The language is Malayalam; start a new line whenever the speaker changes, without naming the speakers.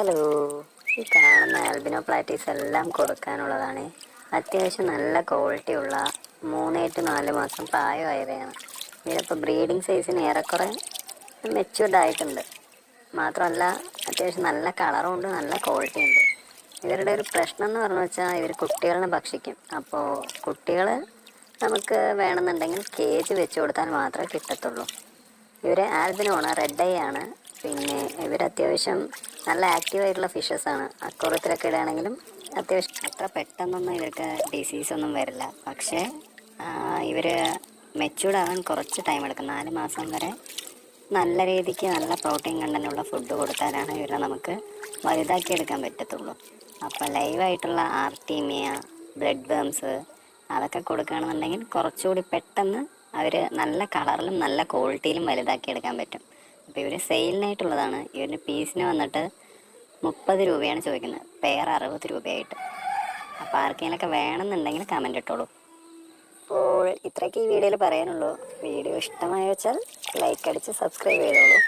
ഹലോ, ഈ കാണുന്ന ആൽബിനോ പ്ലാറ്റീസ് എല്ലാം കൊടുക്കാനുള്ളതാണ്. അത്യാവശ്യം നല്ല ക്വാളിറ്റി ഉള്ള 3 to 4 മാസം പ്രായമായവയാണ്. ഇതിപ്പോൾ ബ്രീഡിംഗ് സൈസിന് ഏറെക്കുറെ മെച്യൂർഡ് ആയിട്ടുണ്ട്. മാത്രമല്ല അത്യാവശ്യം നല്ല കളറും ഉണ്ട്, നല്ല ക്വാളിറ്റി ഉണ്ട്. ഇവരുടെ ഒരു പ്രശ്നം എന്ന് പറഞ്ഞു വെച്ചാൽ ഇവർ കുട്ടികളെ ഭക്ഷിക്കും. അപ്പോൾ കുട്ടികൾ നമുക്ക് വേണമെന്നുണ്ടെങ്കിൽ കേജ് വെച്ച് കൊടുത്താൽ മാത്രമേ കിട്ടത്തുള്ളൂ. ഇവർ ആൽബിനോ ആണ്, റെഡ് ഐ ആണ്. പിന്നെ ഇവർ അത്യാവശ്യം നല്ല ആക്റ്റീവായിട്ടുള്ള ഫിഷസാണ്. അക്വാറിയത്തിലൊക്കെ ഇടുകയാണെങ്കിലും അത്യാവശ്യം അത്ര പെട്ടെന്നൊന്നും ഇവർക്ക് ഡിസീസൊന്നും വരില്ല. പക്ഷേ ഇവർ മെച്യൂർഡ് ആവാൻ കുറച്ച് ടൈം എടുക്കും. 4 മാസം വരെ നല്ല രീതിക്ക് നല്ല പ്രോട്ടീൻ കണ്ടന്റുള്ള ഫുഡ് കൊടുത്താലാണ് ഇവരെ നമുക്ക് വലുതാക്കി എടുക്കാൻ പറ്റത്തുള്ളൂ. അപ്പോൾ ലൈവായിട്ടുള്ള ആർട്ടീമിയ, ബ്ലഡ് വേംസ് അതൊക്കെ കൊടുക്കുകയാണെന്നുണ്ടെങ്കിൽ കുറച്ചുകൂടി പെട്ടെന്ന് അവർ നല്ല കളറിലും നല്ല ക്വാളിറ്റിയിലും വലുതാക്കി എടുക്കാൻ പറ്റും. അപ്പോൾ ഇവർ സെയിലിനായിട്ടുള്ളതാണ്. ഇവരുടെ പീസിന് വന്നിട്ട് 30 രൂപയാണ് ചോദിക്കുന്നത്, പെയർ 60 രൂപയായിട്ട്. അപ്പോൾ ആർക്കെങ്കിലൊക്കെ വേണമെന്നുണ്ടെങ്കിൽ കമൻ്റ് ഇട്ടോളൂ. അപ്പോൾ ഇത്രയൊക്കെ ഈ വീഡിയോയിൽ പറയാനുള്ളൂ. വീഡിയോ ഇഷ്ടമായി വെച്ചാൽ ലൈക്ക് അടിച്ച് സബ്സ്ക്രൈബ് ചെയ്തോളൂ.